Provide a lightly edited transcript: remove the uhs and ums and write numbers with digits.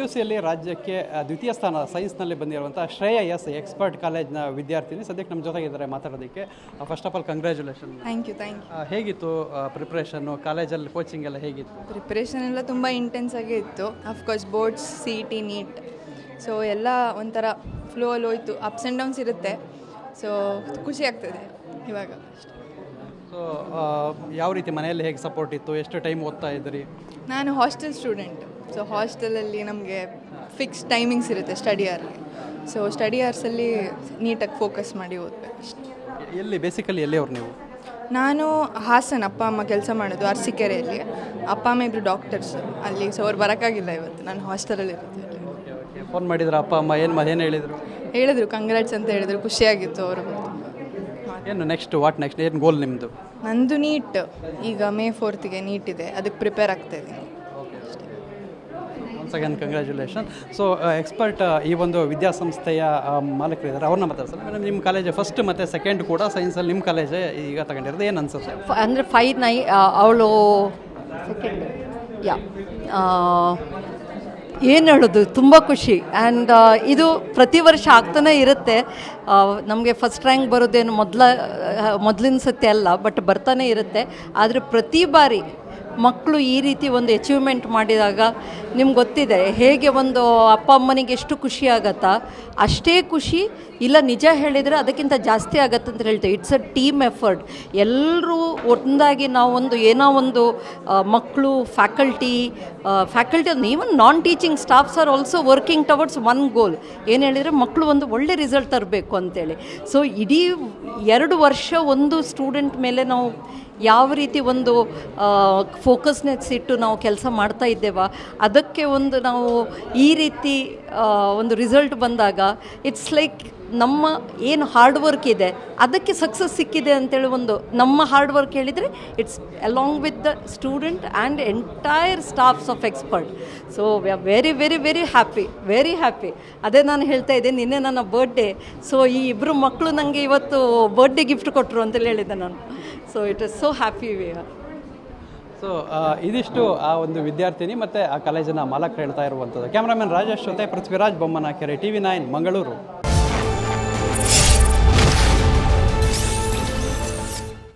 PUCಯಲ್ಲಿ ರಾಜ್ಯಕ್ಕೆ ದ್ವಿತೀಯ ಸ್ಥಾನ ಸೈನ್ಸ್ನಲ್ಲಿ ಬಂದಿರುವಂಥ ಶ್ರೇಯ ಎಸ್ ಎಕ್ಸ್ಪರ್ಟ್ ಕಾಲೇಜ್ನ ವಿದ್ಯಾರ್ಥಿನಿ ಸದ್ಯಕ್ಕೆ ನಮ್ಮ ಜೊತೆಗಿದ್ದಾರೆ ಮಾತಾಡೋದಕ್ಕೆ. First of all congratulation. Thank you. ಹೇಗಿತ್ತು ಪ್ರಿಪ್ರೇಷನ್ನು, ಕಾಲೇಜಲ್ಲಿ ಕೋಚಿಂಗ್ ಎಲ್ಲ ಹೇಗಿತ್ತು? ಪ್ರಿಪ್ರೇಷನ್ ಎಲ್ಲ ತುಂಬ ಇಂಟೆನ್ಸ್ ಆಗೇ ಇತ್ತು. Of course boards, CET, NEET, so ಎಲ್ಲ ಒಂಥರ ಫ್ಲೋ ಅಲ್ಲಿ ಹೋಯ್ತು. ಅಪ್ಸ್ ಆ್ಯಂಡ್ ಡೌನ್ಸ್ ಇರುತ್ತೆ. ಸೊ ಖುಷಿ ಆಗ್ತದೆ ಇವಾಗ. ಸೊ ಯಾವ ರೀತಿ ಮನೆಯಲ್ಲಿ ಹೇಗೆ ಸಪೋರ್ಟ್ ಇತ್ತು? ಎಷ್ಟು ಟೈಮ್ ಓದ್ತಾ ಇದ್ರಿ? ನಾನು ಹಾಸ್ಟೆಲ್ ಸ್ಟೂಡೆಂಟ್. ಸೊ ಹಾಸ್ಟೆಲಲ್ಲಿ ನಮಗೆ ಫಿಕ್ಸ್ ಟೈಮಿಂಗ್ಸ್ ಇರುತ್ತೆ ಸ್ಟಡಿ ಅವರ್ಗೆ. ಸೊ ಸ್ಟಡಿ ಅವರ್ಸಲ್ಲಿ ನೀಟಾಗಿ ಫೋಕಸ್ ಮಾಡಿ ಓದಬೇಕು ಅಷ್ಟೇ. ಎಲ್ಲಿ ಬೇಸಿಕಲಿ ಎಲ್ಲಿಯವ್ರು ನೀವು? ನಾನು ಹಾಸನ್. ಅಪ್ಪ ಅಮ್ಮ ಕೆಲಸ ಮಾಡೋದು ಅರಸೀಕೆರೆಯಲ್ಲಿ. ಅಪ್ಪ ಅಮ್ಮ ಇಬ್ಬರು ಡಾಕ್ಟರ್ಸ್ ಅಲ್ಲಿ. ಸೊ ಅವ್ರು ಬರೋಕ್ಕಾಗಿಲ್ಲ ಇವತ್ತು, ನಾನು ಹಾಸ್ಟೆಲಲ್ಲಿ ಇರುತ್ತೆ. ಫೋನ್ ಮಾಡಿದ್ರು ಅಪ್ಪ ಅಮ್ಮ? ಏನು ಹೇಳಿದರು? ಕಂಗ್ರಾಟ್ಸ್ ಅಂತ ಹೇಳಿದರು. ಖುಷಿಯಾಗಿತ್ತು ಅವರು. ಏನು ನೆಕ್ಸ್ಟ್, ವಾಟ್ ನೆಕ್ಸ್ಟ್, ಏನು ಗೋಲ್ ನಿಮ್ಮದು? ನಂದು ನೀಟ್. ಈಗ May 4th ನೀಟ್ ಇದೆ, ಅದಕ್ಕೆ ಪ್ರಿಪೇರ್ ಆಗ್ತಾ ಇದ್ದೀನಿ. Once again congratulation. So expert ಈ ಒಂದು ವಿದ್ಯಾಸಂಸ್ಥೆಯ ಮಾಲೀಕರಿದ್ದಾರೆ, ಅವ್ರನ್ನ ಮಾತಾಡ್ಸಲ್ಲ. ಮೇಡಮ್, ನಿಮ್ಮ ಕಾಲೇಜ್ ಫಸ್ಟ್ ಮತ್ತು ಸೆಕೆಂಡ್ ಕೂಡ ಸೈನ್ಸಲ್ಲಿ ನಿಮ್ಮ ಕಾಲೇಜೇ ಈಗ ತಗೊಂಡಿರೋದು, ಏನು ಅನ್ಸುತ್ತೆ? ಅಂದರೆ 5-9 ಅವಳು ಸೆಕೆಂಡ್. ಏನು ಹೇಳೋದು, ತುಂಬ ಖುಷಿ. ಆ್ಯಂಡ್ ಇದು ಪ್ರತಿ ವರ್ಷ ಆಗ್ತಾನೆ ಇರುತ್ತೆ. ನಮಗೆ ಫಸ್ಟ್ ರ್ಯಾಂಕ್ ಬರೋದೇನು ಮೊದಲಿನ ಸತಿ ಅಲ್ಲ, ಬಟ್ ಬರ್ತಾನೆ ಇರುತ್ತೆ. ಆದರೆ ಪ್ರತಿ ಬಾರಿ ಮಕ್ಕಳು ಈ ರೀತಿ ಒಂದು ಅಚೀವ್ಮೆಂಟ್ ಮಾಡಿದಾಗ ನಿಮ್ಗೆ ಗೊತ್ತಿದೆ ಹೇಗೆ ಒಂದು ಅಪ್ಪ ಅಮ್ಮನಿಗೆ ಎಷ್ಟು ಖುಷಿ ಆಗತ್ತಾ, ಅಷ್ಟೇ ಖುಷಿ ಇಲ್ಲ ನಿಜ ಹೇಳಿದರೆ ಅದಕ್ಕಿಂತ ಜಾಸ್ತಿ ಆಗತ್ತೆ ಅಂತ ಹೇಳ್ತೇವೆ. It's a team effort. ಎಲ್ಲರೂ ಒಂದಾಗಿ ನಾವು ಏನೋ ಒಂದು ಮಕ್ಕಳು, faculty even non teaching staffs are also working towards one goal. ಏನು ಹೇಳಿದರೆ ಮಕ್ಕಳು ಒಂದು ಒಳ್ಳೆ ರಿಸಲ್ಟ್ ತರಬೇಕು ಅಂತೇಳಿ. ಸೊ ಇಡೀ 2 ವರ್ಷ ಒಂದು ಸ್ಟೂಡೆಂಟ್ ಮೇಲೆ ನಾವು ಯಾವ ರೀತಿ ಒಂದು ಫೋಕಸ್ನೆಸ್ ಇಟ್ಟು ನಾವು ಕೆಲಸ ಮಾಡ್ತಾ ಇದ್ದೇವ, ಅದಕ್ಕೆ ಒಂದು ನಾವು ಈ ರೀತಿ ಒಂದು ರಿಸಲ್ಟ್ ಬಂದಾಗ ಇಟ್ಸ್ ಲೈಕ್ ನಮ್ಮ ಏನು ಹಾರ್ಡ್ ವರ್ಕ್ ಇದೆ ಅದಕ್ಕೆ ಸಕ್ಸಸ್ ಸಿಕ್ಕಿದೆ ಅಂತೇಳಿ ಒಂದು ನಮ್ಮ ಹಾರ್ಡ್ ವರ್ಕ್ ಹೇಳಿದರೆ it's along with the student and entire staffs of expert. So we are very very very happy. ಅದೇ ನಾನು ಹೇಳ್ತಾ ಇದ್ದೆ, ನಿನ್ನೆ ನನ್ನ ಬರ್ಡೇ. ಸೊ ಈ ಇಬ್ಬರು ಮಕ್ಕಳು ನನಗೆ ಇವತ್ತು ಬರ್ಡೇ ಗಿಫ್ಟ್ ಕೊಟ್ಟರು ಅಂತೇಳಿ ಹೇಳಿದ್ದೆ ನಾನು. So it is so happy we are. So ಇದಿಷ್ಟು ಆ ಒಂದು ವಿದ್ಯಾರ್ಥಿನಿ ಮತ್ತು ಆ ಕಾಲೇಜಿನ ಮಾಲಕರು ಹೇಳ್ತಾ ಇರುವಂಥದ್ದು. ಕ್ಯಾಮ್ರಾಮನ್ ರಾಜೇಶ್ ಜೊತೆ ಪೃಥ್ವಿರಾಜ್ ಬೊಮ್ಮನಕೆರೆ, TV9 ಮಂಗಳೂರು.